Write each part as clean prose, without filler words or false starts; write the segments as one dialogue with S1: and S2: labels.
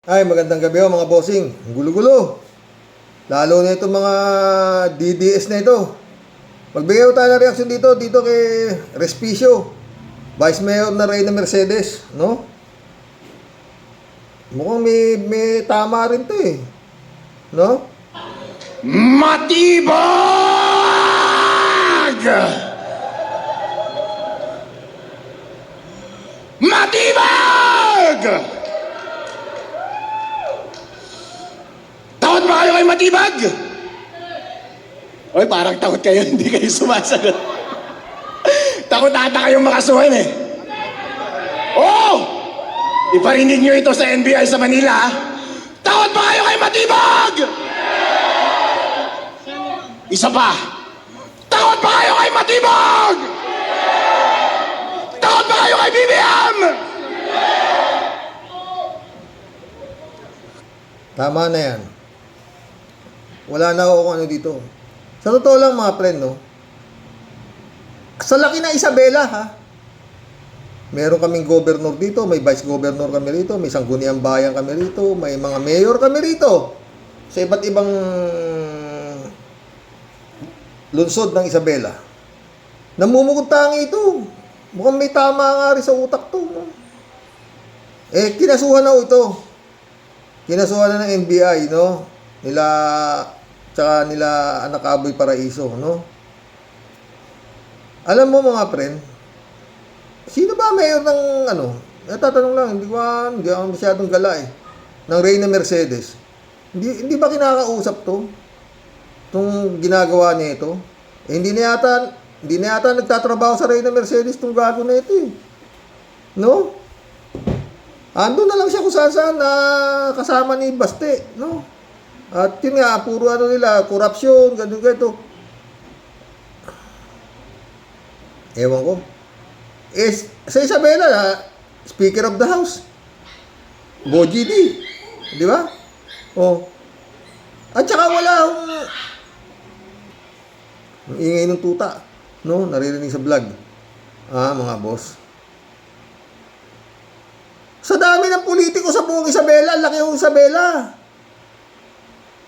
S1: Ay, magandang gabi ho mga bossing. Ang gulo-gulo. Lalo na itong mga DDS na ito. Magbigay ko tayo ng reaksyon dito kay Respicio, Vice Mayor na Reyna Mercedes, no? Mukhang may tama rin to eh. No?
S2: Matibag! Matibag! Takot ba kayo kay Matibag? Oy, parang takot kayo, hindi kayo sumasagot. Takot ata kayong makasuhan eh. Oh! Iparinig nyo ito sa NBI sa Manila. Takot ba kayo kay Matibag? Isa pa. Takot ba kayo kay Matibag? Takot ba kayo kay BBM?
S1: Tama na yan. Wala na ako kung ano dito. Sa totoo lang mga friend, no? Sa laki na Isabela, ha? Meron kaming governor dito, may vice governor kami rito, may sangguniang bayan kami rito, may mga mayor kami rito. Sa iba't ibang lungsod ng Isabela. Namumugod tangi ito. Mukhang may tama nga rin sa utak to, no? Eh, kinasuhan na ito. Kinasuhan na ng NBI, no? Tsaka nila Anak Aboy Paraiso, no? Alam mo mga friend, sino ba mayor ng ano? Natatanong lang, hindi ako masyadong gala eh. Ng Reyna Mercedes. Hindi ba kinakausap to? Itong ginagawa niya ito? Eh, hindi na yata nagtatrabaho sa Reyna Mercedes itong gago na ito eh. No? Ando na lang siya kung saan na kasama ni Baste, no? At yun nga, puro ano nila, korupsyon, ganito. Ewan ko. Eh, sa Isabela, Speaker of the House. GD. Di ba? Oh. At saka wala akong ingay ng tuta. No? Naririnig sa vlog. Mga boss. Sa dami ng politiko sa buong Isabela, laki yung Isabela.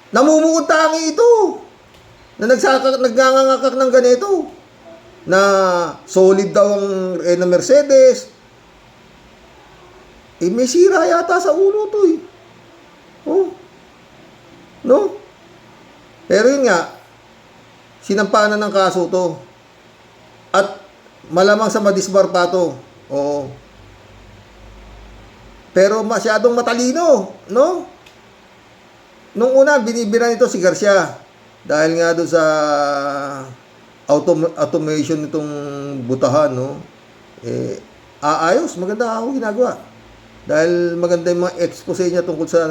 S1: Namumukod tangi ito. Na naggangangakak ng ganito. Na solid daw ang Reyna Mercedes. Eh, may sira yata sa ulo to eh. Oh. No? Pero yun nga, sinampanan ng kaso to. At malamang sa madisbar pa to. Oo. Pero masyadong matalino, no? Nung una, binibira nito si Garcia. Dahil nga doon sa automation nitong butahan, no? Eh, aayos, maganda ako ginagawa. Dahil maganda yung mga expose niya tungkol sa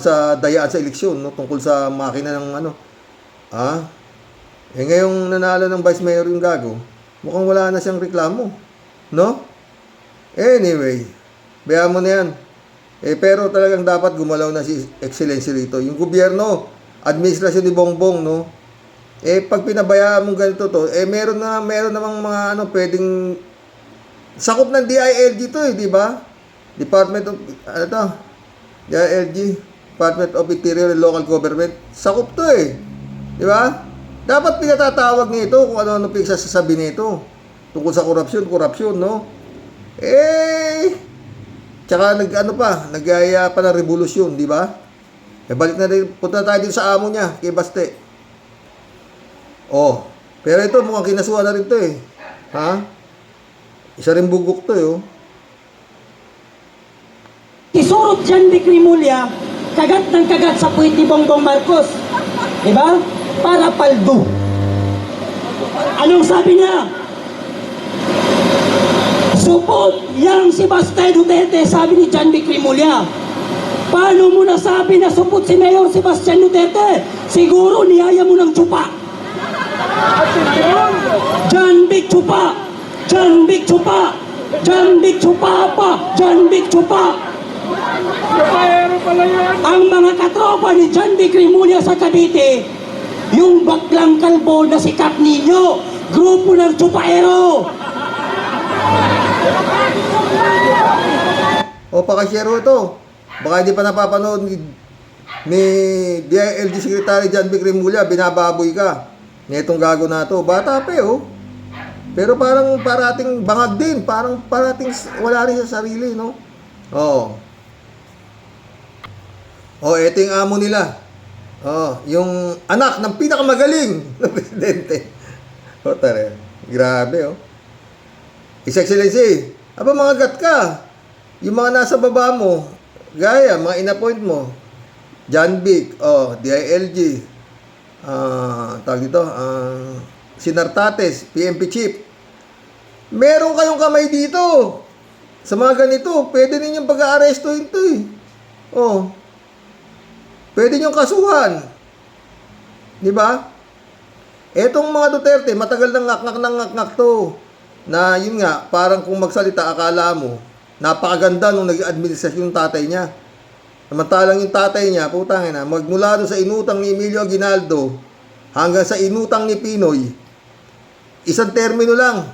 S1: sa dayaan sa eleksyon, no? Tungkol sa makina ng ano. Eh ngayong nanalo ng Vice Mayor yung gago, mukhang wala na siyang reklamo, no? Anyway, bayaan mo na yan. Eh pero talagang dapat gumalaw na si Excellency rito. Yung gobyerno, administrasyon ni Bongbong, no? Eh pag pinabayaan mo ganito to, eh meron namang mga ano pwedeng sakop ng DILG to eh, di ba? Department of DILG, Department of Interior and Local Government. Sakop to eh. Di ba? Dapat pinatatawag nito kung ano pinagsasabi nito tungkol sa korupsyon, no? Eh tsaka nag-aya pa ng revolusyon, di ba? Eh balik na rin, punta tayo dito sa amo niya, kay Baste. Oh, pero ito mukhang kinasuhan na rin to eh. Ha? Isa rin bugok to eh, oh.
S3: Isurot dyan ni Crimulya, kagat ng kagat sa puwit ni Bongbong Marcos. Diba? Para paldo. Anong sabi niya? Supot yang si Bastay Duterte, sabi ni John B. Crimulya. Paano mo nasabi na supot si Mayor Sebastian Duterte? Siguro niyaya mo ng tsupa. John Big Tsupa! John Big Tsupa! John Big Tsupa pa! John Big Tsupa! Ang mga katropa ni John B. Crimulya sa Cavite, yung baklang kalbo na si Cap Nino, grupo ng tsupaero.
S1: O pakashare ito. Baka hindi pa napapanood ni DILG Secretary John B. Cremulya, binababoy ka. Netong gago na to. Bata pa oh. Pero parang parating bangag din. Parang parating wala rin sa sarili, no? Oo. Oh, eto yung amo nila. Oh, yung anak ng pinakamagaling na presidente. Oh, tara. Grabe, oh. His Excellency, aba mga gat ka. Yung mga nasa baba mo, gaya, mga in-appoint mo, John Vic, oh, DILG, tawag dito, Sinartates, PMP Chief. Meron kayong kamay dito. Sa mga ganito, pwede ninyong pag-aarestuhin to eh. Oh. Pwede ninyong kasuhan. Di ba? Etong mga Duterte, matagal nang ngak-ngak to. Na yun nga, parang kung magsalita, akala mo, napakaganda nung naging administrasyon ng tatay niya. Samantalang yung tatay niya, putangin na, magmula doon sa inutang ni Emilio Aguinaldo hanggang sa inutang ni Pinoy, isang termino lang.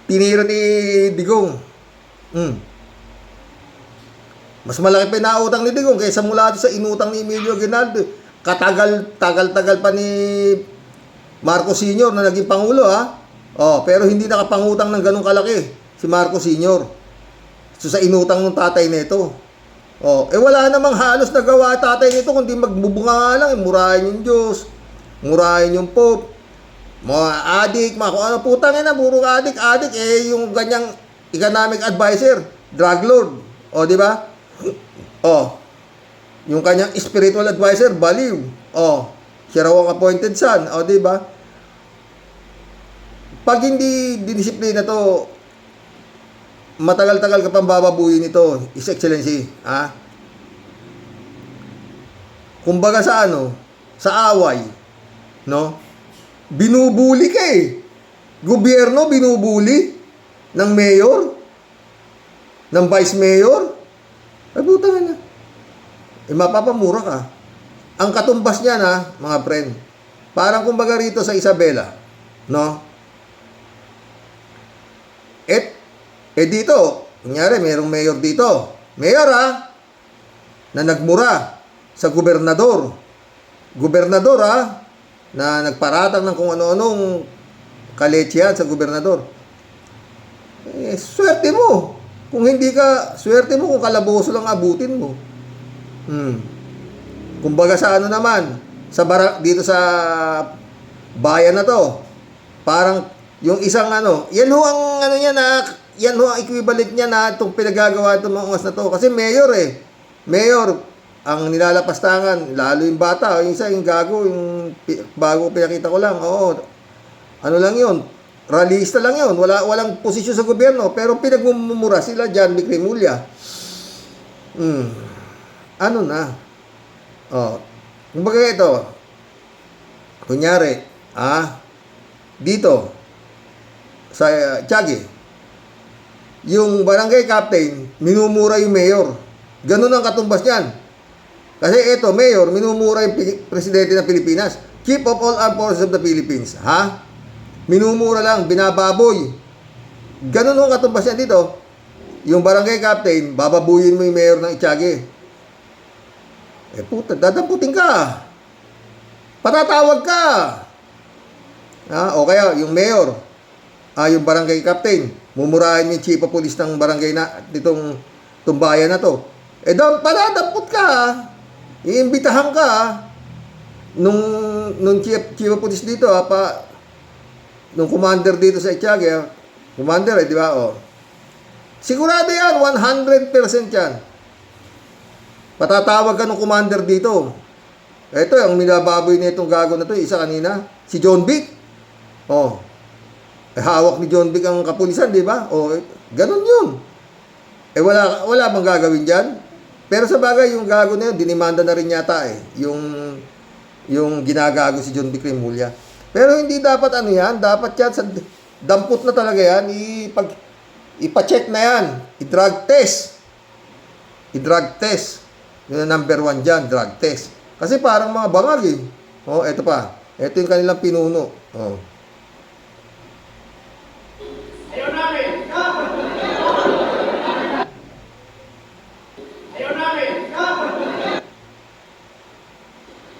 S1: Tinira ni Digong. Mas malaki pa nautang ni Digong kaysa mula doon sa inutang ni Emilio Aguinaldo. Tagal pa ni Marcos Sr. na naging Pangulo, ha? Oh, pero hindi nakapangutang ng ganun kalaki si Marcos Sr. So sa inutang ng tatay nito. Oh, wala namang halos nagawa tatay nito kundi magbubunga nga lang, murahin yung Diyos, murahin yung Pope, mga adik, mga kung ano, putang ina, puro adik, yung ganyang economic advisor, drug lord. Oh, di ba? Oh, yung kanyang spiritual advisor, baliw. Oh, siya raw ang appointed son. Oh, di ba? Pag hindi didisiplina to, matagal-tagal ka pang bababuyin ito, His Excellency. Ha? Kumbaga sa ano, sa away, no? Binubuli ka eh. Gobyerno binubuli ng mayor, ng vice mayor. Ay, buta na. Mapapamura ka. Ang katumbas niya na, mga friend, parang kumbaga rito sa Isabela, no? Dito, kunyari, mayroong mayor dito. Mayor, na nagmura sa gobernador. Gobernador, na nagparatang ng kung ano-anong kaletsiyan sa gobernador. Swerte mo. Kung hindi ka, swerte mo kung kalaboso lang abutin mo. Kumbaga sa ano naman, dito sa bayan na to, parang yung isang ano, yan ho ang ano niya na, yan ho ang equivalent niya na itong pinagagawa itong mga ungas na to. Kasi mayor mayor, ang nilalapastangan, lalo yung bata, yung isa, yung gago, yung bago pinakita ko lang, oo, ano lang yun, rallyista lang yun, walang posisyon sa gobyerno, pero pinagmumura sila, John B. Cremulya. Ano na? Oh, kumbaga ito, kunyari, dito, sa Tiague, yung barangay captain, minumura yung mayor. Ganun ang katumbas niyan. Kasi ito, mayor, minumura yung presidente ng Pilipinas. Chief of all armed forces of the Philippines. Ha? Minumura lang, binababoy. Ganun ang katumbas niyan dito. Yung barangay captain, bababuyin mo yung mayor ng Tiague. Puta, dadamputin ka. Patatawag ka. O kaya, yung mayor, yung barangay captain, mumurahin yung chief of police ng barangay na nitong bayan na to. Padadampot ka. Iimbitahan ka. Nung chief of police dito, nung commander dito sa Tiague, commander, di ba? Sigurado yan, 100% yan. Patatawag ka ng commander dito. Ito, ang minababoy na itong gago na to, isa kanina, si John Vic. Hawak ni John Vic ang kapulisan, di ba? Ganun yun. Wala bang gagawin dyan? Pero sa bagay, yung gago na yun, dinimanda na rin yata yung ginagago si John Vic Cremulya. Pero hindi dapat ano yan, dapat yan, dampot na talaga yan, ipa-check na yan, i-drug test. I-drug test. Yun ang number 1 dyan, drug test. Kasi parang mga bangag eh. Eto pa. Eto yung kanilang pinuno.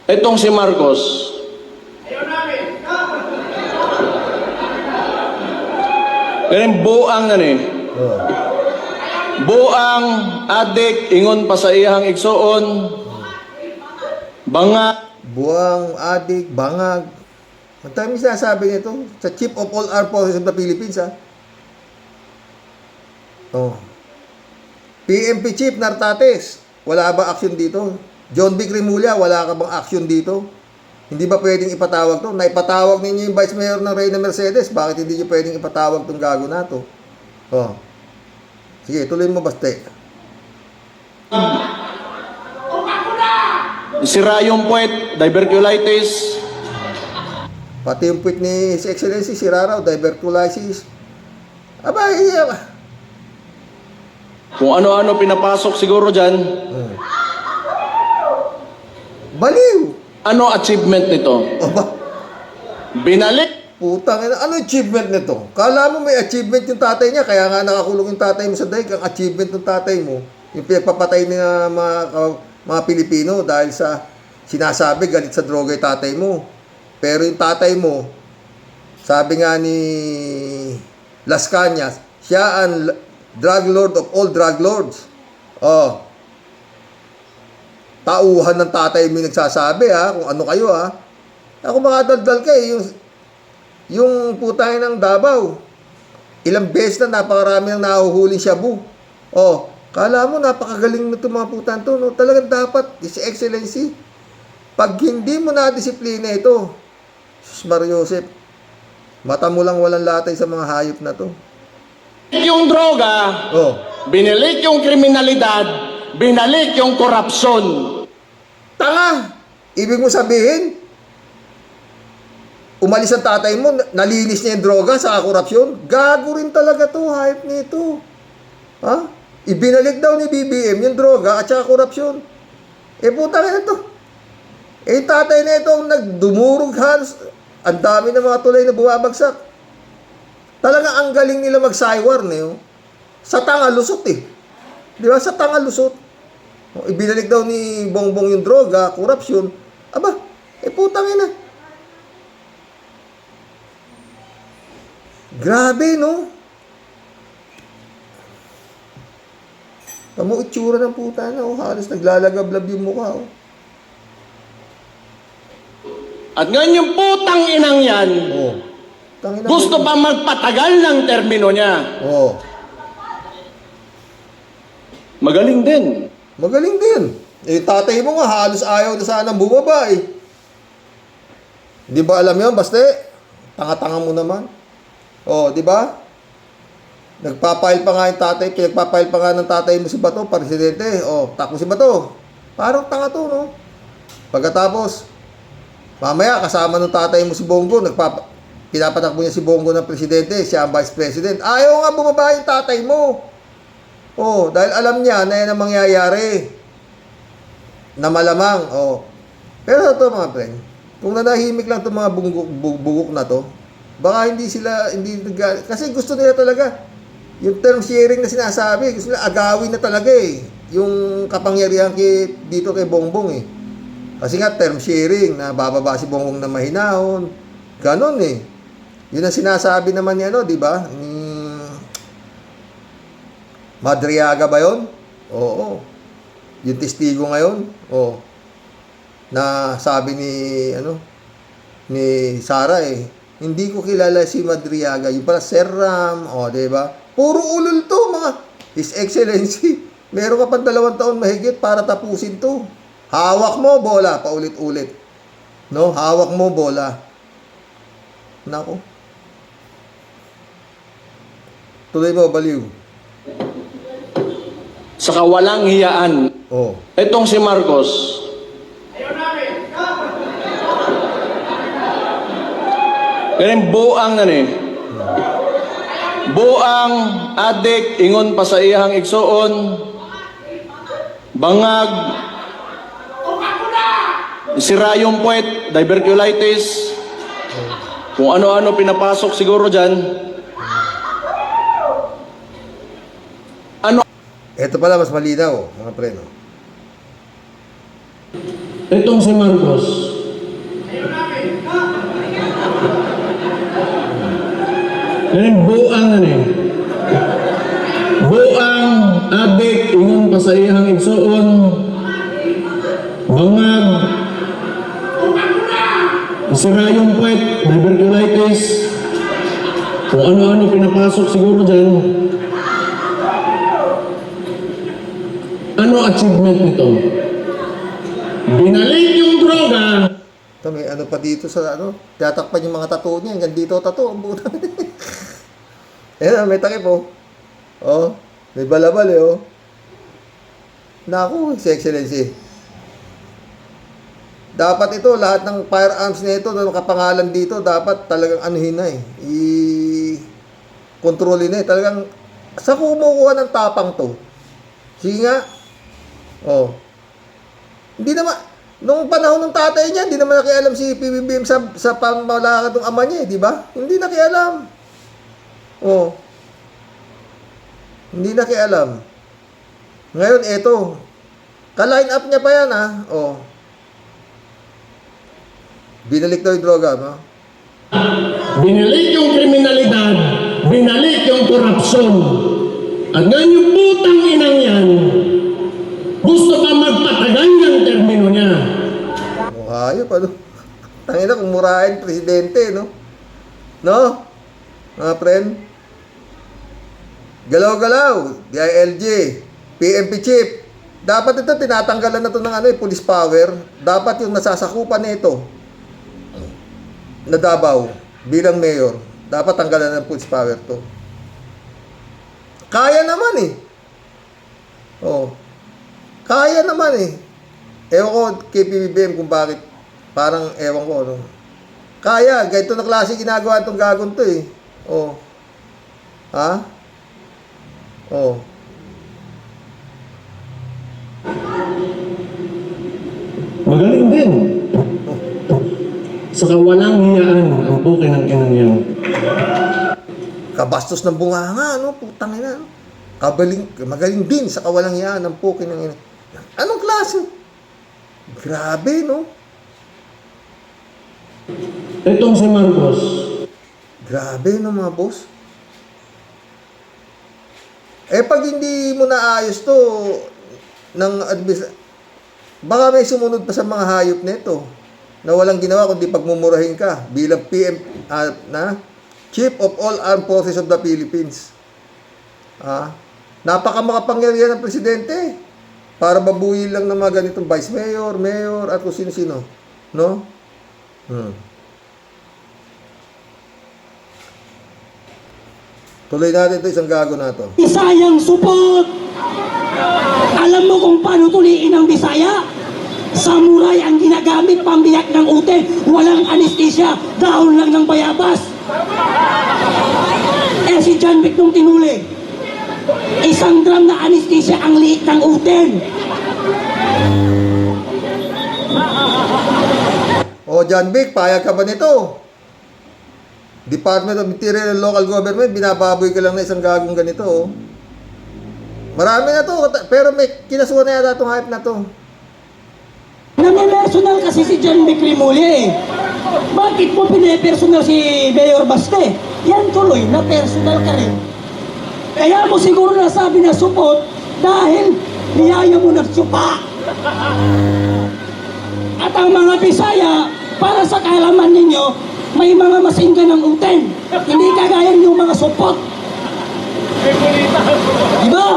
S4: Itong si Marcos, ganun buang na ni.
S1: Oh.
S4: Buang, adik, ingon pa sa iyang igsuon, banga,
S1: Buwang, adik, bangag. Ang dami sinasabi nito sa Chief of all Armed Forces of the Philippines, ha? Oh. PMP Chief Nartates, wala ba action dito? John B. Cremulya, wala ka bang action dito? Hindi ba pwedeng ipatawag to? Naipatawag ninyo yung Vice Mayor ng Reyna Mercedes, bakit hindi nyo pwedeng ipatawag tong gago na to? Oh. Sige, tuloy mo, Baste.
S4: sira yung puwet, diverculitis,
S1: Pati yung puwit ni His Excellency, sira raw, diverculosis. Aba,
S4: kung ano-ano pinapasok siguro dyan.
S1: baliw.
S4: Ano achievement nito?
S1: Aba,
S4: Binalik.
S1: putang ina, ano achievement nito? Kala mo may achievement yung tatay niya, kaya nga nakakulong yung tatay mo sa daig. Ang achievement ng tatay mo, yung pinagpapatay ng mga Pilipino dahil sa sinasabi galit sa droga yung tatay mo. Pero yung tatay mo, sabi nga ni Las Cañas, siya ang drug lord of all drug lords. Oh. Tauhan ng tatay mo yung nagsasabi, ha, kung ano kayo, ha. Ako makadaldal kayo, yung putangin ng Davao. Ilang beses na napakarami ng nahuhuling shabu. Oh, kala mo napakagaling na itong mga putan to, no? Talagang dapat, His Excellency, pag hindi mo na-disiplina ito, Sus Mario Joseph, mata mo lang walang latay sa mga hayop na to.
S4: Yung droga,
S1: Oh,
S4: binilik yung kriminalidad, binalik yung korupsyon.
S1: tanga! Ibig mo sabihin, umalis ang tatay mo, nalinis niya yung droga sa korupsyon? Gago rin talaga to, hayop nito. Ha? Ibinalik daw ni BBM yung droga at saka korupsyon. Eh, putang ina to. Eh, yung tatay na ito ang nagdumurog halos. Ang dami ng mga tulay na bumabagsak. Talaga ang galing nila mag-saywar, no? Sa tanga lusot, eh. Di ba? Sa tanga lusot. O, ibinalik daw ni Bongbong yung droga, korupsyon. Aba, eh, putang ina. Grabe, no? Tamo itsura ng puta na, oh. Halos naglalagablab yung mukha, oh.
S4: At ngayon yung putang inang yan,
S1: Oh. Tangina,
S4: gusto pa magpatagal ng termino niya.
S1: Oh.
S4: Magaling din.
S1: Magaling din. Eh, tatay mo nga, halos ayaw na sanang bumaba, eh. Di ba alam yun, Baste? Tanga-tanga mo naman. Oh, di ba? Nagpapile pa nga yung tatay, pinagpapile pa nga ng tatay mo si Bato, presidente. Oh, takbo si Bato. Parang tanga to, no? Pagkatapos, mamaya, kasama ng tatay mo si Bongo, pinapatakbo niya si Bongo ng presidente, siya ang vice president. Ayaw nga bumaba yung tatay mo. Oh, dahil alam niya na yan ang mangyayari. Na malamang, oh. Pero ito mga friend, kung nanahimik lang itong mga bugok na to, baka hindi sila, kasi gusto nila talaga, yung term sharing na sinasabi, gusto nila agawin na talaga, eh. Yung kapangyarihan dito kay Bongbong, eh. Kasi nga, term sharing, na bababa si Bongbong na mahinahon. Ganon, eh. Yun ang sinasabi naman niya, no, di ba? Madriaga ba yun? Oo. Yung testigo ngayon, oo. Na sabi ni Sara, eh, hindi ko kilala si Madriaga. Yung pala, Sir Ram, di ba? Puro ulol to, mga His Excellency. Meron ka pang 2 taon mahigit para tapusin to. Hawak mo, bola, paulit-ulit. No? Hawak mo, bola. Nako. Tuloy mo, baliw.
S4: Sa kawalang hiyaan.
S1: Oh.
S4: Itong si Marcos, ganun buang na ni. Buang, adik, ingon pa sa iyang igsuon, bangag, sira yung puwet, diverculitis, kung ano-ano pinapasok siguro dyan.
S1: Ito pala mas malinaw, mga pre, no?
S4: Itong si Marcos. Buang buang, adik, ingon pa sa iyang igsuon, bangag, sirayong puwet, diverculitis, kung ano-ano pinapasok siguro dyan. Ano achievement nito? Binalik yung droga.
S1: Ito, may ano pa dito sa ano, tatakpan yung mga tattoo niya, hanggang dito tattoo, ang buta. Ayan, may takip oh. Oh, may balabal eh oh. Naku, His Excellency. Dapat ito, lahat ng firearms na ito, na nakapangalan dito, dapat talagang anuhin na eh. I-kontrolin na eh. Talagang, sa kumukuha ng tapang to? Sige nga. Oh. Hindi naman, nung panahon ng tatay niya, hindi naman nakialam si PBBM sa pamalakad ng ama niya eh, di ba? Hindi nakialam. Oh. Hindi nakialam. Ngayon, eto. Ka-line up niya pa yan, ha? Oh. Binalik daw yung droga, no?
S4: Binalik yung kriminalidad, binalik yung korupsyon. At ngayon yung putang inang yan, gusto pa magpatagal ng termino niya.
S1: Oh, hayop, ano? Tangina, kung murahin presidente, no? No? Mga friend? Galaw-galaw, DILG, PMP chief. Dapat ito, tinatanggalan na to ng ano, police power. Dapat yung nasasakupan nito na Davao bilang mayor, dapat tanggalan ng police power to. Kaya naman eh. Oh. Kaya naman eh. Ewan ko kay PBBM kung bakit. Parang ewan ko ano. Kaya, ganito na klase ginagawa itong gagon to eh. Oh. Ha? Oh.
S4: Magaling din. Saka walang hiyaan ang bukin ng inang yan.
S1: Kabastos ng bunganga, ano? Putang ina, ano? Magaling din sa kawalang yan ng pukin ng ina. Anong klase? Grabe, no?
S4: Itong si Marcos.
S1: Grabe, no, mga boss? Eh, pag hindi mo naayos to, baka may sumunod pa sa mga hayop nito na walang ginawa kundi pagmumurahin ka bilang Chief of all Armed Forces of the Philippines. Napakamakapangyarihan ng presidente para babuhin lang ng mga ganitong vice mayor, mayor, at kung sino-sino. No? Tuloy natin ito, isang gago na ito.
S3: Bisayang supot! Alam mo kung paano tuliin ang Bisaya? Samurai ang ginagamit pambiyak ng ute. Walang anesthesia, dahon lang ng bayabas. Eh si John Vic nung tinuli, 1 gram na anesthesia ang liit ng uten.
S1: O, John Vic, payag ka ba nito? Department of Interior and Local Government, binababoy ka lang na isang gagong ganito, oh. Marami na to, pero may kinasuhan na yata itong hype na to.
S3: Nami-personal kasi si John Vic Rimulya eh. Bakit mo pinipersonal si Mayor Baste? Yan tuloy, na personal ka rin. Kaya mo siguro nasabi na support dahil niyaya mo ng supa. At ang mga Bisaya, para sa kaalaman ninyo, may mga masingga ng uten. Hindi kagaya yung mga support. Diba?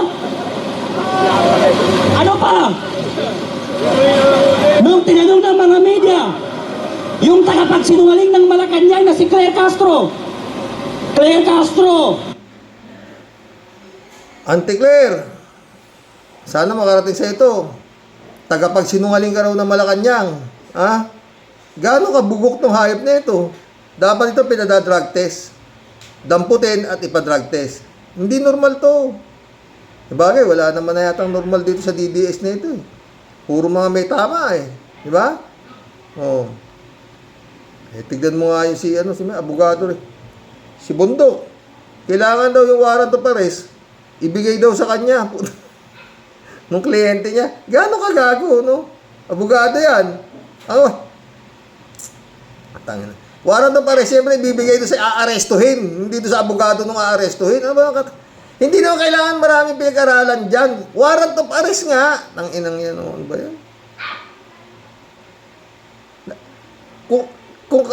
S3: Ano pa? Nung tinanong ng mga media, yung tagapagsinungaling ng Malacanang na si Claire Castro. Claire Castro.
S1: Auntie Claire, sana makarating sa ito. Tagapagsinungaling ka raw ng Malacanang. Ha? Gaano ka bugok ng hayop na ito? Dapat ito pinada-drug test. Damputin at ipa-drug test. Hindi normal to. Sabagay, wala naman na yatang normal dito sa DDS na ito. Puro mga may tama eh. Di ba? Oh. Eh, tignan mo nga yung si may abogado eh. Si Bundok. Kailangan daw yung warrant of arrest. Ibigay daw sa kanya. Nung kliyente niya. Gaano kagago, no? Abogado yan. Oh, tangina. Warrant of arrest, siyempre, ibibigay doon sa aarestuhin. Hindi doon sa abogado nung aarestuhin. Ano ba? Hindi naman kailangan maraming pinag-aralan dyan. Warrant of arrest nga. Tanginang yan, ano ba yan? Kung kung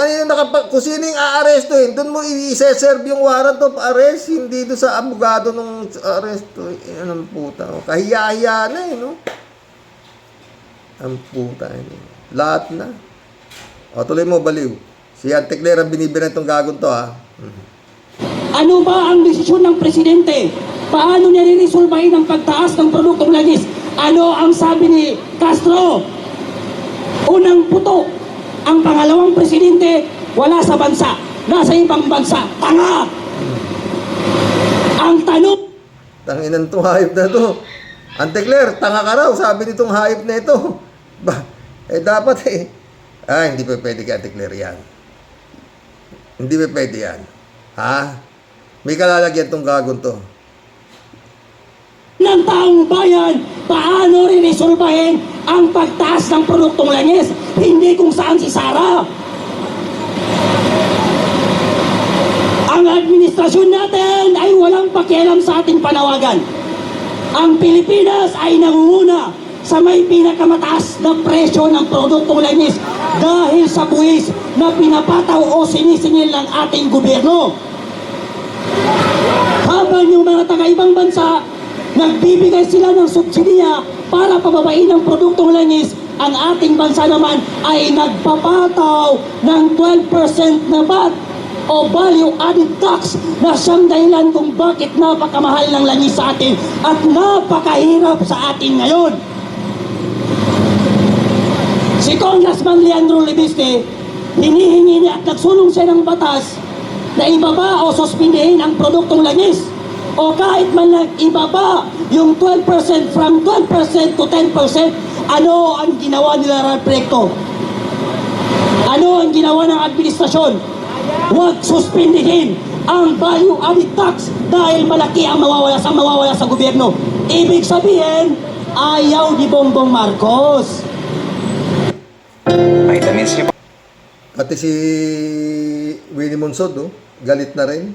S1: sino yung aarestuhin, doon mo i-serve yung warrant of arrest, hindi doon sa abogado nung aresto. Anong puta. Oh. Kahiya-hiya na eh, no? Ang puta. Lahat na. O, tuloy mo, baliw. Si Anticler ang binibinan itong gagon to, ha?
S3: Ano ba ang desisyon ng presidente? Paano niya rin-resolbahin ang pagtaas ng produktong langis? Ano ang sabi ni Castro? Unang puto, ang pangalawang presidente wala sa bansa, nasa ibang bansa. Tanga! Ang tanong,
S1: Tanginan itong hayop na to. Anticler, tanga ka raw, sabi nitong hayop na ito. Dapat eh. Hindi pa pwede kay Anticler yan. Hindi pa pwede yan. Ha? May kalalagyan tong gagon to.
S3: ng taong bayan, paano rin-resolbahin ang pagtaas ng produktong langis? Hindi kung saan si Sara. Ang administrasyon natin ay walang pakialam sa ating panawagan. Ang Pilipinas ay nangunguna sa may pinakamataas na presyo ng produktong langis dahil sa buwis na pinapataw o sinisingil ng ating gobyerno. Habang yung mga taga-ibang bansa, nagbibigay sila ng subsidiya para pababain ang produktong langis, ang ating bansa naman ay nagpapataw ng 12% na VAT o value added tax na siyang dahilan kung bakit napakamahal ng langis sa atin at napakahirap sa atin ngayon. Si Congressman Leandro Libiste, hinihingi niya at nagsulong siya ng batas na ibaba o suspindihin ang produktong langis o kahit man lang ibaba yung 12% from 12% to 10%. Ano ang ginawa nila Recto? Ano ang ginawa ng administrasyon? Huwag suspindihin ang value added tax dahil malaki ang mawawala sa gobyerno. Ibig sabihin, ayaw ni Bongbong Marcos.
S1: Pati si Willie Monsod, galit na rin.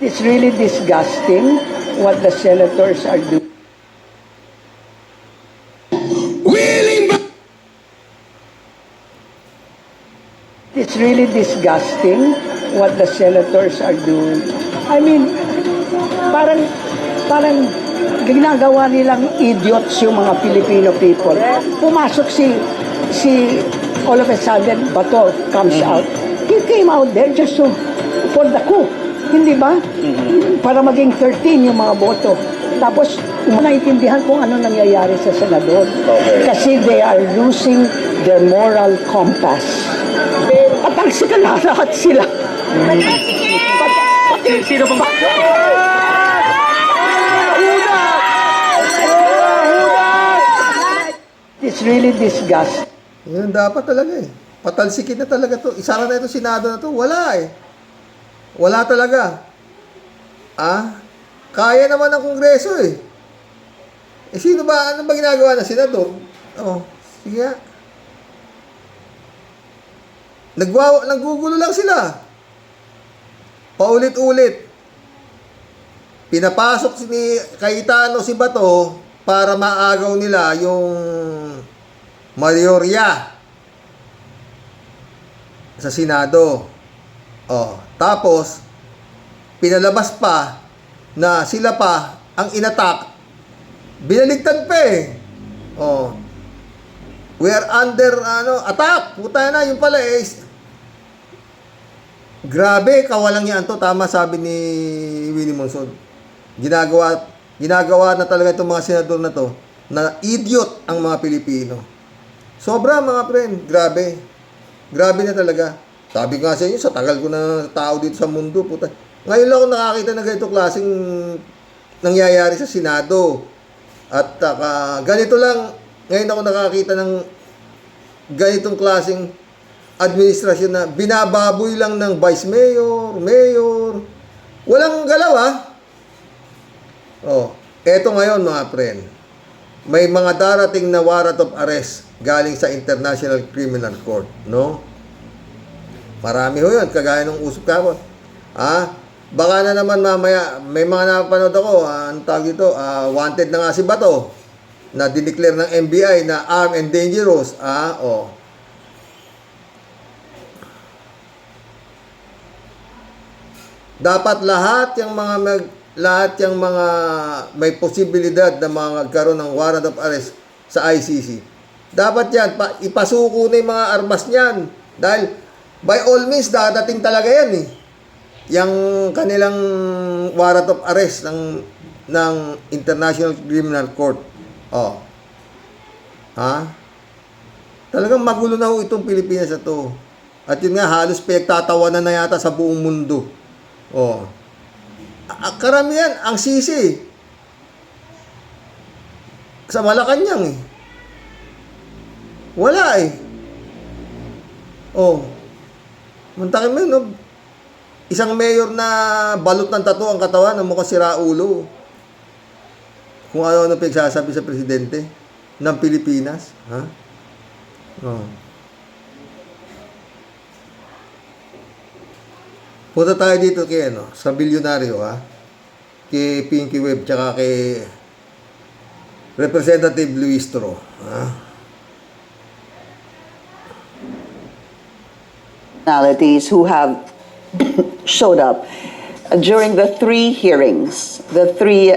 S5: It's really disgusting what the senators are doing. It's really disgusting what the senators are doing. I mean, parang ginagawa nilang idiots yung mga Filipino people. Pumasok si all of a sudden, Bato comes out. He came out there just for the coup. Hindi ba? Para maging 13 yung mga boto. Tapos, naintindihan kung ano nangyayari sa senador. Kasi they are losing their moral compass. At ang lahat sila. Sino ba? It's really disgusting.
S1: Yun dapat talaga eh. Patalsikin na talaga to. Isara na ito, Senado na to. Wala eh. Wala talaga. Kaya naman ng Kongreso eh. Sino ba? Ano ba ginagawa ng Senador? Sige nga. Naggugulo lang sila. Paulit-ulit. Pinapasok ni Cayetano si Bato para maagaw nila yung mayorya sa Senado. Tapos pinalabas pa na sila pa ang inatak. Binaligtad pa eh. We are under attack. Puta na, yung pala eh. Grabe, kawalang yan to. Tama sabi ni Willie Monsod. Ginagawa na talaga itong mga senador na to na idiot ang mga Pilipino. Sobra mga friend, grabe. Grabe na talaga. Sabi nga sa inyo, sa tagal ko na tao dito sa mundo, puta. Ngayon lang ako nakakita na ganito klaseng nangyayari sa Senado. At ganito lang, ngayon ako nakakita ng ganitong klaseng administrasyon na binababoy lang ng vice mayor, mayor. Walang galaw Eto ngayon mga friend. may mga darating na warrant of arrest galing sa International Criminal Court, no? Marami ho yun, kagaya ng usap kahapon. Baka na naman mamaya, may mga napanood ako, ang tawag dito, wanted na nga si Bato, na dineclare ng NBI na armed and dangerous. Dapat lahat yung mga may posibilidad na mga magkaroon ng warrant of arrest sa ICC. Dapat yan, ipasuko na yung mga armas niyan. Dahil, by all means, dadating talaga yan eh. Yung kanilang warrant of arrest ng International Criminal Court. Talagang magulo na ho itong Pilipinas na to. At yun nga, halos pinagtatawanan na yata sa buong mundo. Karamihan, ang sisi sa Malacanang eh. Wala eh. Muntakin mo yun, no? Isang mayor na balot ng tattoo ang katawan ng mukhang siraulo. Kung ano-ano pinagsasabi sa presidente ng Pilipinas. Punta tayo dito kay sa bilyonaryo kay Pinky Webb tsaka kay Representative Luis Tro.
S6: Personalities who have showed up during the three hearings, the three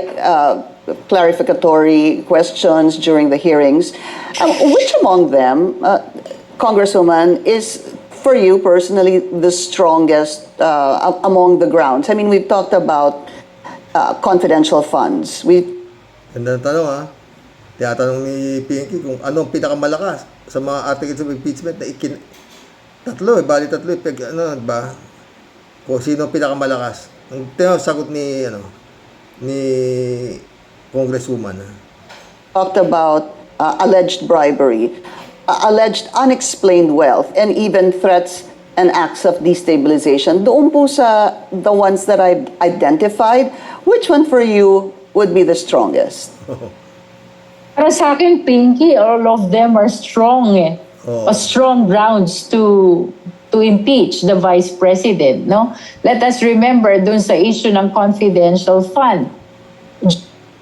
S6: clarificatory questions during the hearings. Which among them, Congresswoman, is for you personally the strongest among the grounds? I mean, we've talked about confidential funds.
S1: Ganda ng tanong Tinatanong ni Pinky kung anong pinakamalakas sa mga articles of impeachment na tatlo ba? Kung sino pinakamalakas. Ang sagot ni Congresswoman.
S6: Talked about alleged bribery, alleged unexplained wealth, and even threats and acts of destabilization. Doon po sa the ones that I've identified, which one for you would be the strongest?
S7: Para sa akin, Pinky, all of them are strong strong grounds to impeach the Vice President, no? Let us remember dun sa issue ng confidential fund.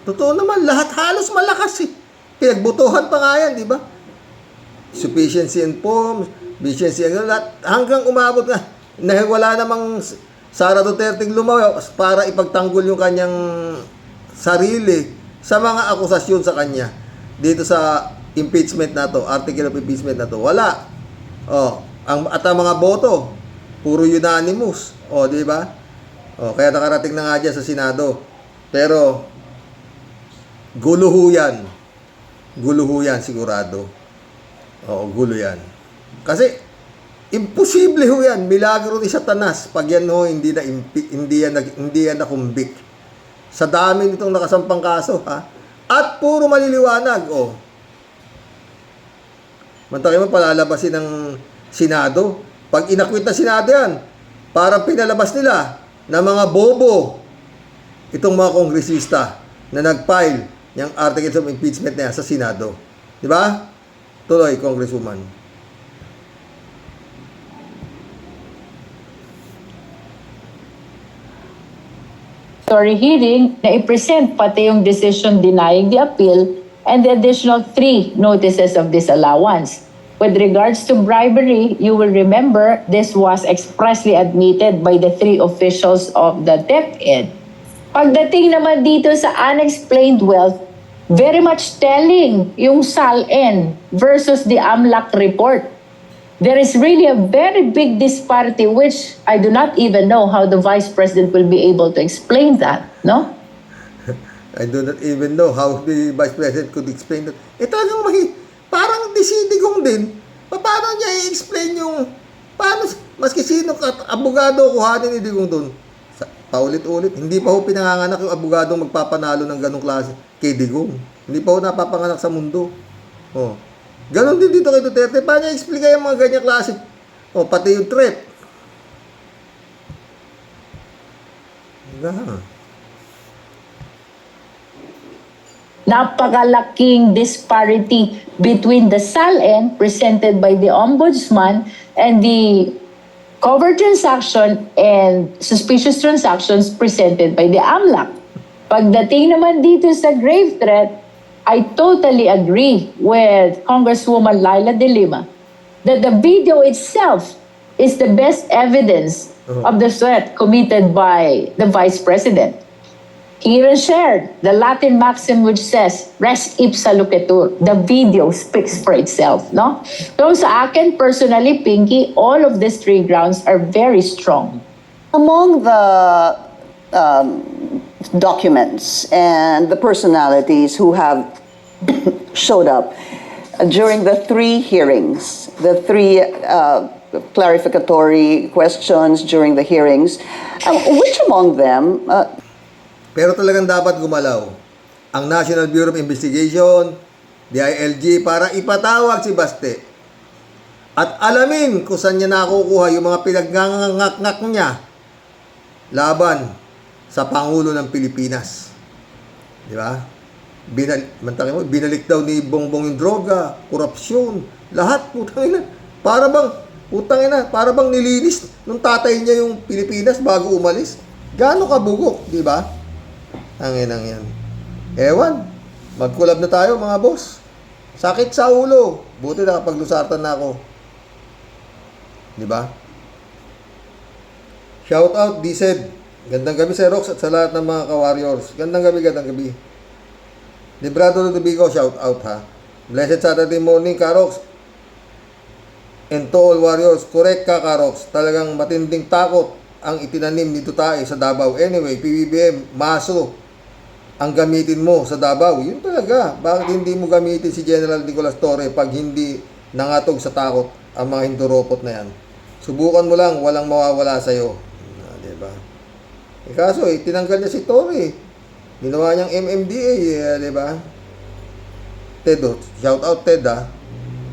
S1: Totoo naman, lahat halos malakas eh. Pinagbutuhan pa nga yan, di ba? Sufficiency and forms, efficiency and lahat, hanggang umabot nga. Wala namang Sara Duterte lumayo para ipagtanggol yung kanyang sarili sa mga akusasyon sa kanya. Dito sa impeachment na to, article of impeachment na to, wala. At ang mga boto, puro unanimous. Di ba? Kaya nakarating na nga dyan sa Senado. Pero, gulo ho yan. Gulo ho yan, sigurado. Gulo yan. Kasi, imposible ho yan. Milagro ni Satanas. Pag yan ho, hindi yan nakumbik. Sa dami nitong nakasampang kaso, At puro maliliwanag, Mantakin mo, palalabasin ng Senado. Pag inakwit na Senado yan, parang pinalabas nila na mga bobo itong mga kongresista na nag-file ng articles of impeachment na yan sa Senado. Di ba? Tuloy, Congresswoman.
S7: Hearing na i-present pati yung decision denying the appeal and the additional 3 notices of disallowance. With regards to bribery, you will remember this was expressly admitted by the 3 officials of the DepEd. Pagdating naman dito sa unexplained wealth, very much telling yung SALN versus the AMLAC report. There is really a very big disparity which I do not even know how the Vice President will be able to explain that, no?
S1: I do not even know how the Vice President could explain that. Talagang parang disidigong din. Paano niya i-explain yung maski sino abogado kuhanin ni Digong doon? Paulit-ulit. Hindi pa ho pinanganganak yung abogadong magpapanalo ng ganong klase kay Digong. Hindi pa ho napapanganak sa mundo. Ganon din dito kay Duterte. Paano niya explain yung mga ganyang klase? Pati yung threat.
S7: napakalaking disparity between the SALN presented by the Ombudsman and the covert transaction and suspicious transactions presented by the AMLAC. Pagdating naman dito sa grave threat, I totally agree with Congresswoman Laila De Lima that the video itself is the best evidence of the threat committed by the Vice President. He even shared the Latin maxim which says, res ipsa loquitur. The video speaks for itself, no? So sa akin, personally, Pinky, all of these three grounds are very strong.
S6: Among the documents and the personalities who have showed up during the three hearings, the three clarificatory questions during the hearings, which among them
S1: Pero talagang dapat gumalaw ang National Bureau of Investigation, DILG, para ipatawag si Baste at alamin kung saan niya nakukuha yung mga pinagnangangak niya laban sa Pangulo ng Pilipinas. Di ba? Binalik daw ni Bongbong yung droga, korupsyon, lahat, putang ina. Para bang nilinis nung tatay niya yung Pilipinas bago umalis. Gaano kabugok, di ba? Ang inang yan. Ewan, magkulab na tayo mga boss. Sakit sa ulo. Buti nakapaglusartan na ako. Di ba? Shout out, D-Sed. Gandang gabi sa Rox at sa lahat ng mga ka-warriors. Gandang gabi. Librado Ludovico, shout out ha. Blessed Saturday morning, Karox. And to all warriors, correct ka, Karox. Talagang matinding takot ang itinanim ni Tutae sa Davao. Anyway, PBBM, maso ang gamitin mo sa Davao. Yun talaga. Bakit hindi mo gamitin si General Nicolas Torre pag hindi nangatog sa takot ang mga hinduropot na yan? Subukan mo lang, walang mawawala sa'yo. Diba? Kaso, tinanggal niya si Torre. Ginawa niyang MMDA, diba? Ted, shout out Ted ha.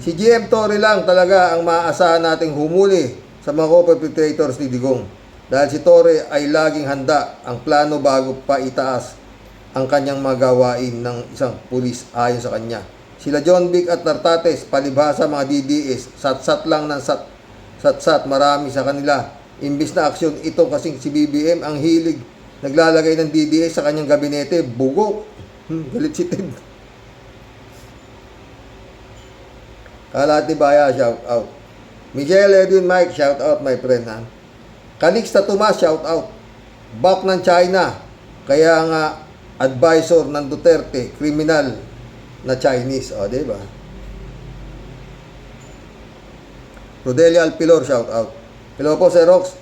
S1: Si GM Torre lang talaga ang maaasahan nating humuli sa mga co-perpetrators ni Digong. Dahil si Torre ay laging handa ang plano bago pa itaas ang kanyang mga gawain ng isang pulis ayon sa kanya. Sila John Vic at Nartates, palibhasa mga DDS, sat-sat lang ng sat-sat, marami sa kanila. Imbis na aksyon ito kasing si BBM ang hilig naglalagay ng DDS sa kanyang gabinete, bugok. Galit si Ted. Kalahati Baya, shout out. Michelle Edwin Mike, shout out my friend ha. Calixta Tomas, shout out. Back ng China, kaya nga advisor ng Duterte, criminal na Chinese. O, diba? Rodelia Alpilor, shout out. Hello po, Sir Rox.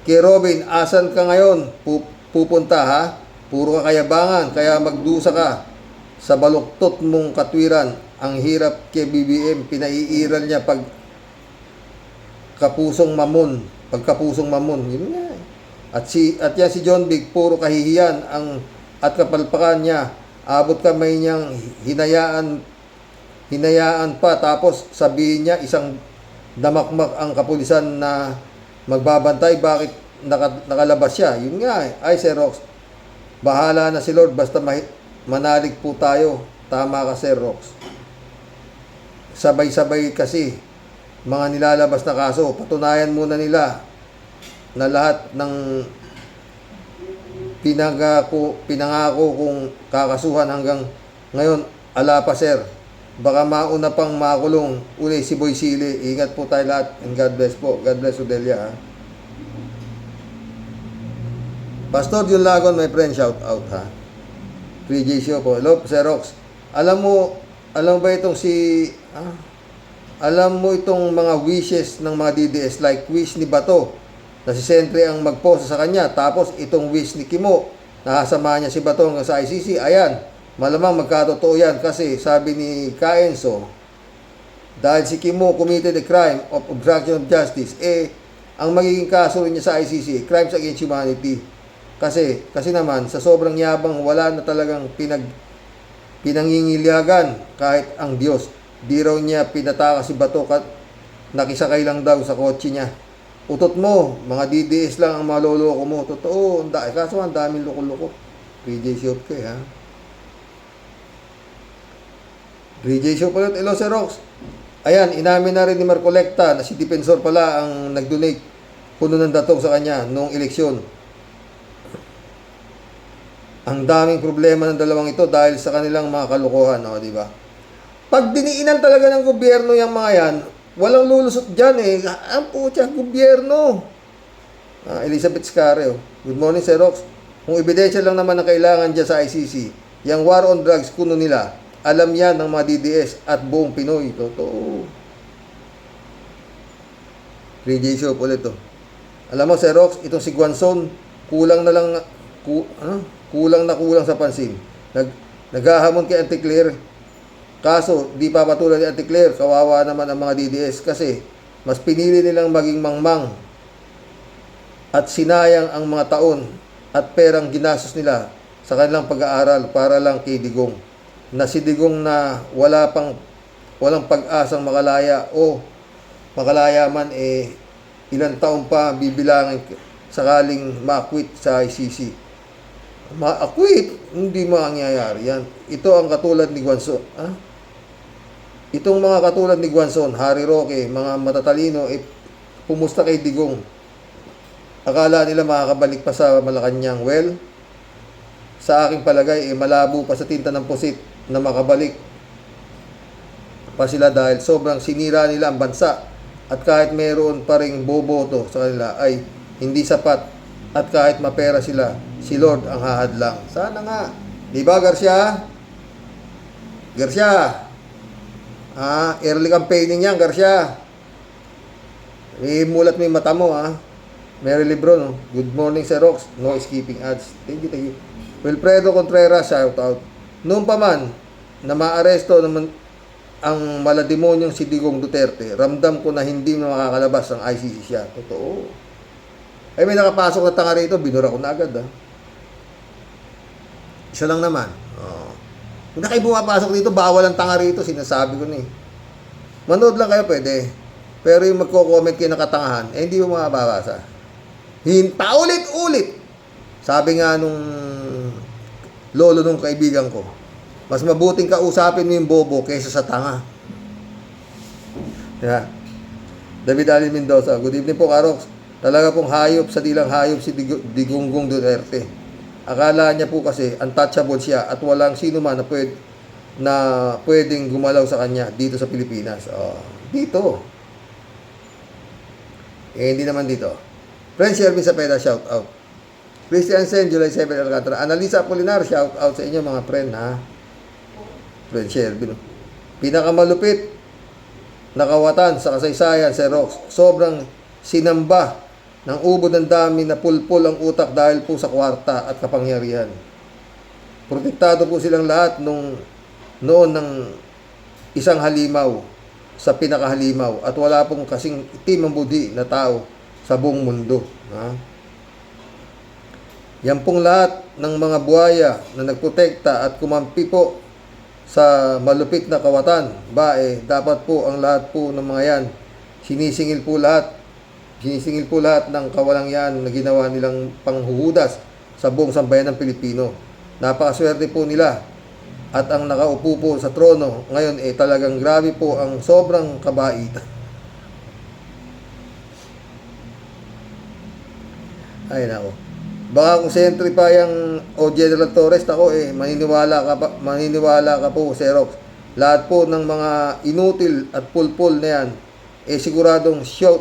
S1: Kay Robin, asan ka ngayon? Pupunta ha? Puro ka kayabangan, kaya magdusa ka sa baluktot mong katwiran. Ang hirap kay BBM, pinaiiral niya pagkapusong mamon. Yun nga. At yan si John Big, puro kahihiyan at kapalpakan niya. Abot kamay niyang hinayaan pa, tapos sabihin niya isang damakmak ang kapulisan na magbabantay. Bakit nakalabas siya? Yun nga. Ay, Sir Rox, bahala na si Lord, basta manalig po tayo. Tama ka, Sir Rox. Sabay-sabay kasi mga nilalabas na kaso. Patunayan muna nila na lahat ng pinangako kung kakasuhan hanggang ngayon, ala pa, sir. Baka mauna pang makulong uli si Boy Sili. Ingat po tayo lahat and God bless po. God bless Odelia ha. Pastor Jun Lagon, my friend, shout out ha. 3J Show po. Hello, Sir Rox. Alam mo itong mga wishes ng mga DDS, like wish ni Bato na si Sentry ang magposa sa kanya, tapos itong wish ni Kimo nakasama niya si Bato hanggang sa ICC. Ayan, malamang magkatotoo yan kasi sabi ni Kaenso, dahil si Kimo committed a crime of obstruction of justice, ang magiging kaso rin niya sa ICC, crimes against humanity. Kasi naman, sa sobrang yabang, wala na talagang pinangingilyagan kahit ang Diyos. Di raw niya pinataka si Bato nakisakay lang daw sa kotse niya. Utot mo, mga DDS lang ang maloloko mo. Totoo, kaso ang daming loko-loko. PJ Shopke ha. J. Show pala, hello Sir Rox. Ayan, inamin na rin ni Marcolecta na si Defensor pala ang nag-donate puno ng datong sa kanya noong eleksyon. Ang daming problema ng dalawang ito dahil sa kanilang mga kalukuhan, no, di ba? Pag diniinan talaga ng gobyerno yung mga yan, walang lulusot dyan eh. Ang putya, gobyerno. Elizabeth Scareo. Good morning, Sir Rox. Kung ebidensya lang naman ang kailangan dyan sa ICC, yung war on drugs, kuno nila, alam yan ng mga DDS at buong Pinoy. Totoo. 3J Show ulit to. Alam mo, Sir Rox, itong si Guanzon, kulang sa pansin. Naghahamon kay Auntie Claire. Kaso, di pa patuloy ni Auntie Claire, kawawa naman ang mga DDS kasi mas pinili nilang maging mangmang at sinayang ang mga taon at perang ginastos nila sa kanilang pag-aaral para lang kay Digong. Na si Digong na walang pag-asang makalaya o makalaya man ilang taon pa bibilangin sakaling ma-acquit sa ICC. Ma-acquit? Hindi mangyayari yan. Ito ang katulad ni Guanzon. Itong mga katulad ni Guanzon, Harry Roque, mga matatalino, pumusta kay Digong. Akala nila makakabalik pa sa Malacanang. Well, sa aking palagay, malabo pa sa tinta ng pusit na makabalik pa sila dahil sobrang sinira nila ang bansa at kahit meron pa ring boboto sa kanila ay hindi sapat at kahit mapera sila, si Lord ang hahadlang. Sana nga. Di ba, Garcia? Garcia. Early campaigning yan, Garcia. Mulat mo yung mata mo, Mary Lebron, no? Good morning, Sir Rox. No skipping ads. Thank you. Wilfredo Contreras, shout out. Noon pa man, na maaresto naman ang malademonyong si Digong Duterte, ramdam ko na hindi na makakalabas ang ICC siya. Totoo. Ay, may nakapasok na tanga rito, binura ko na agad, Isa lang naman. Kung na kayo bumapasok dito, bawal ang tanga rito, sinasabi ko na Manood lang kayo, pwede. Pero yung magko-comment kayo na katangahan, hindi mo mababasa. Paulit-ulit. Sabi nga nung lolo nung kaibigan ko, mas mabuting kausapin mo yung bobo kaysa sa tanga. Yeah. David Alin Mendoza, good evening po, Karox. Talaga pong hayop sa dilang hayop si Digongong Duterte. Akala niya po kasi untouchable siya at walang sino man na pwedeng gumalaw sa kanya dito sa Pilipinas. Dito. Hindi naman dito. Friends, Shervin Sapeda, shout out. Christian Sen, July 7, Alcantara. Analisa Apolinar, shout out sa inyo mga friend, Friend Shervin. Pinakamalupit na kawatan sa kasaysayan, Sir Rox. Sobrang sinamba ng ubod ng dami na pulpul ang utak dahil po sa kwarta at kapangyarihan. Protektado po silang lahat noon ng isang halimaw sa pinakahalimaw at wala pong kasing itim ang budi na tao sa buong mundo. Yan pong lahat ng mga buhaya na nagprotekta at kumampi po sa malupit na kawatan. Dapat po ang lahat po ng mga yan sinisingil po lahat ng kawalang yan na ginawa nilang panghuhudas sa buong sambayan ng Pilipino. Napakaswerte po nila at ang nakaupo po sa trono ngayon talagang grabe po ang sobrang kabaitan. Ay nako. Baka kung sentry pa yung General Torres, maniniwala ka po, Xerox. Lahat po ng mga inutil at pulpul na yan, siguradong shoot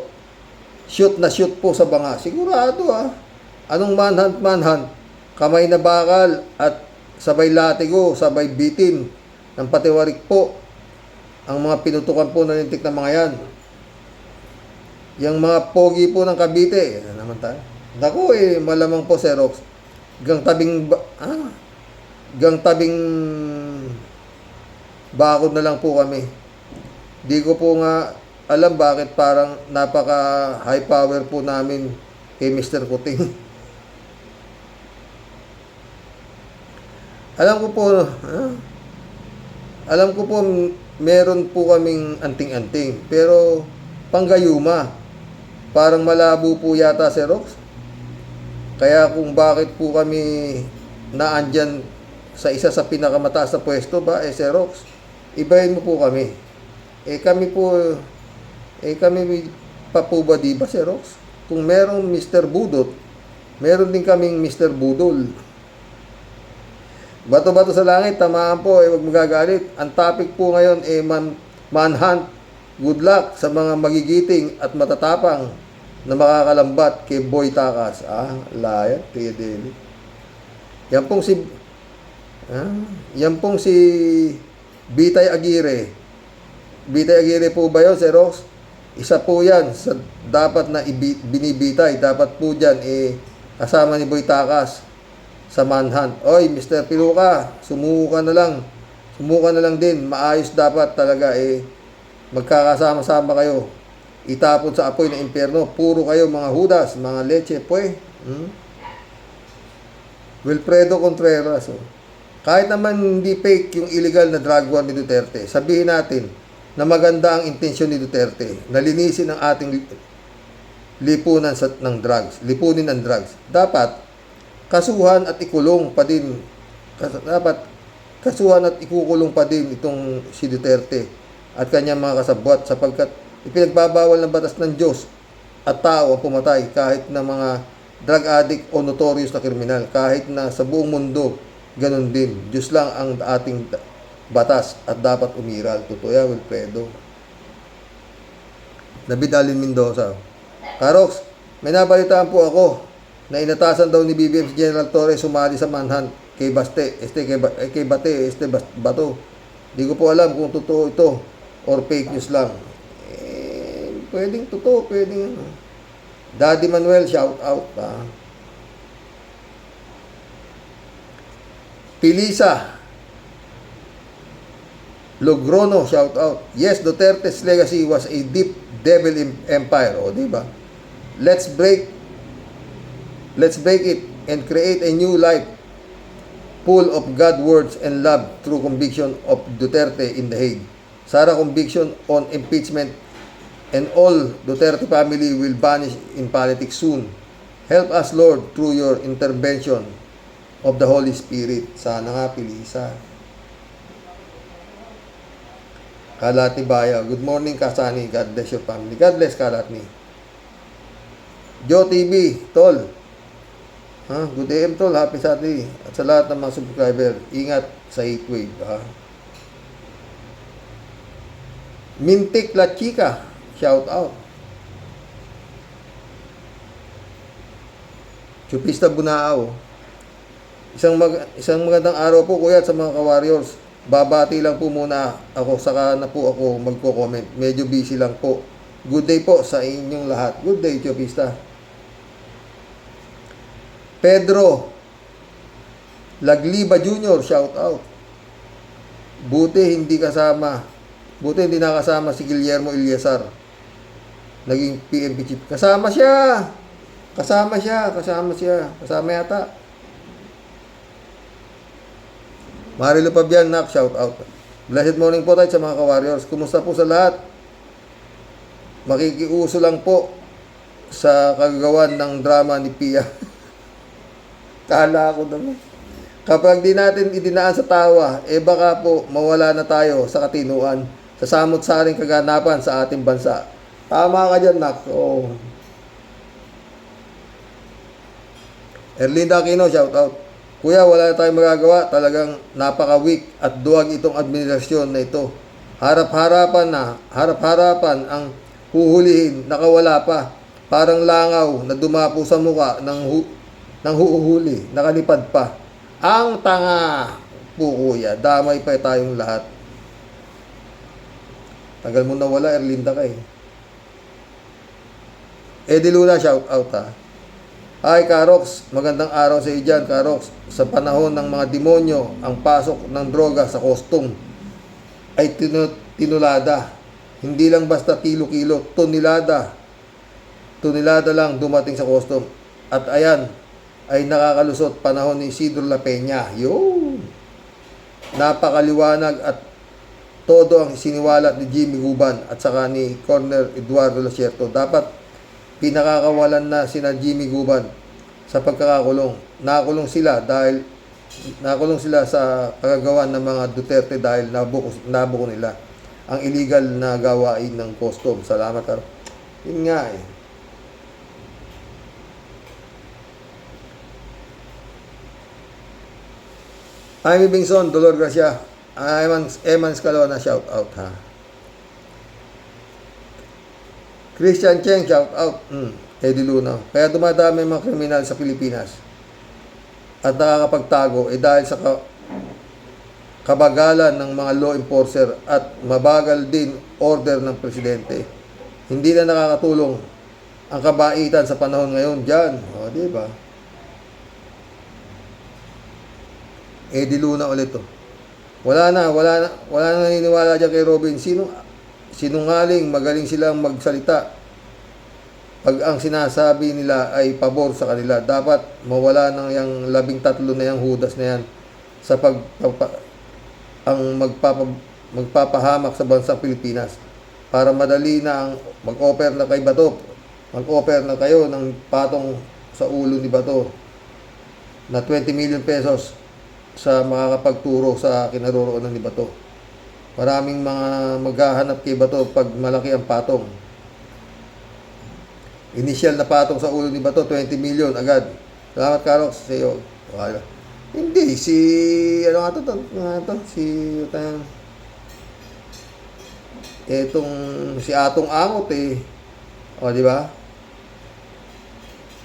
S1: po sa banga. Sigurado Anong manhunt, kamay na bakal at sabay latigo, sabay bitin ng patiwarik po ang mga pinutukan po ng lintik na mga yan. Yung mga pogi po ng Cavite, naman tayo. Naku malamang po, Xerox. Gang tabing bakod na lang po kami. Di ko po nga alam bakit parang napaka high power po namin kay Mr. Kuting. Alam ko po meron po kaming anting-anting, pero panggayuma. Parang malabo po yata, Xerox. Kaya kung bakit po kami naandyan sa isa sa pinakamataas na pwesto Xerox, ibahin mo po kami. Kami pa po ba di ba, Sir Rox? Kung merong Mr. Budot, meron din kaming Mr. Budol. Bato-bato sa langit, tamaan po, huwag magagalit. Ang topic po ngayon manhunt. Good luck sa mga magigiting at matatapang na makakalambat kay Boy Takas. Layat, Tideli. Yan pong si Bitay Aguirre. Bitay Aguirre po ba yun, Sir Rox? Isa po yan sa dapat na binibitay. Dapat po dyan kasama ni Boy Takas sa manhunt. Oy, Mr. Piluka, sumuko ka na lang. Sumuko ka na lang din. Maayos dapat talaga magkakasama-sama kayo. Itapon sa apoy ng impyerno. Puro kayo mga hudas, mga leche, Wilfredo Contreras. Kahit naman hindi fake yung illegal na drug war ni Duterte, sabihin natin na maganda ang intensyon ni Duterte. Nalinisin ang ating lipunan ng drugs. Lipunin ng drugs. Dapat kasuhan at ikulong pa din. Dapat kasuhan at ikukulong pa din itong si Duterte at kanyang mga kasabwat sapagkat ipinagbabawal ng batas ng Diyos at tao ang pumatay kahit na mga drug addict o notorious na kriminal. Kahit na sa buong mundo, ganun din. Diyos lang ang ating batas at dapat umiral. Totoo yan, Wilfredo. David Alin Mendoza. Karox, may nabalitaan po ako na inatasan daw ni BBM si General Torres sumali sa manhunt kay Baste, kay Bato. Di ko po alam kung totoo ito or fake news lang. Pwedeng totoo, pwedeng Daddy Manuel, shout out. Pilisa Logrono, shout out. Yes, Duterte's legacy was a deep devil empire. O, di ba? Let's break it and create a new life full of God words and love through conviction of Duterte in The Hague. Sara conviction on impeachment and all Duterte family will vanish in politics soon. Help us, Lord, through your intervention of the Holy Spirit. Sana nga, Pilisa. Kalatni Baya. Good morning, Kasani. God bless your family. God bless, Kalatni. Joe TV, Tol. Good AM, Tol. Happy Saturday. At sa lahat ng mga subscriber, ingat sa heatwave. Mintik La Chica, shout out. Chupista Bunao. Isang magandang araw po, kuya, sa mga ka-warriors. Babati lang po muna ako, saka na po ako magko-comment. Medyo busy lang po. Good day po sa inyong lahat. Good day, Chupista. Pedro Lagliba Jr., shout out. Buti hindi nakasama si Guillermo Eliazar. Naging PNP chief. Kasama yata. Marilo Pabian, nak, shout out. Blessed morning po tayo sa mga ka-warriors. Kumusta po sa lahat? Makikiuso lang po sa kagagawan ng drama ni Pia. Kala ko naman. Kapag di natin idinaan sa tawa, baka po mawala na tayo sa katinuan, sa samot-saring kaganapan sa ating bansa. Tama ka dyan, nak. Erlinda Aquino, shout out. Kuya, wala na tayong magagawa. Talagang napaka-weak at duwag itong administrasyon na ito. Harap-harapan ang huhulihin, nakawala pa. Parang langaw na dumapo sa muka ng huhuli, nakalipad pa. Ang tanga po, kuya. Damay pa tayong lahat. Tagal mo na wala, Erlinda ka Eddie Luna, shout out Hi, Karox. Magandang araw sa iyo dyan, Karox. Sa panahon ng mga demonyo, ang pasok ng droga sa custom ay tinulada. Hindi lang basta kilo-kilo, tonelada. Tonelada lang dumating sa custom. At ayan, ay nakakalusot panahon ni Isidro La Peña. Yun! Napakaliwanag at todo ang siniwalat ni Jimmy Guban at saka ni Cornel Eduardo Lacierto. Dapat pinakakawalan na sina Jimmy Guban sa pagkakakulong. Nakakulong sila dahil Nakulong sila sa kagagawan ng mga Duterte dahil nabuko nila ang illegal na gawain ng custom. Salamat, Karo. Yun nga eh. Jaime Bingson, Dolor Gracia, Eman Scalona, shout out ha. Christian Cheng, shout out. Eddie Luna. Kaya dumadami ang mga kriminal sa Pilipinas at nakakapagtago dahil sa kabagalan ng mga law enforcer at mabagal din order ng presidente. Hindi na nakakatulong ang kabaitan sa panahon ngayon diyan. O, di ba? Eddie Luna ulit to. Wala na naniniwala diyan kay Robin. Sinungaling, magaling silang magsalita. Pag ang sinasabi nila ay pabor sa kanila, dapat mawala ng yung 13 na yung Judas na yan sa magpapahamak sa bansang Pilipinas para madali na ang mag-offer na kay Bato. Mag-offer na kayo ng patong sa ulo ni Bato na 20 million pesos sa makakapagturo sa kinaroroonan ni Bato. Maraming mga maghahanap kay Bato pag malaki ang patong. Initial na patong sa ulo ni Bato, 20 million agad. Salamat, Karox, sa iyo. Wala. Hindi, si Atong Angot eh. O, di ba?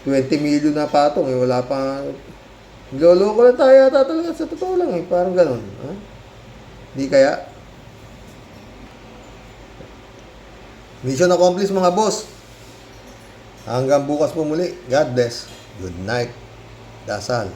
S1: 20 million na patong eh, wala pa. Niloloko lang tayo yata talaga, sa totoo lang eh, parang ganun. Ha? Di kaya? Mission accomplished mga boss. Hanggang bukas po muli. God bless. Good night. Dasal.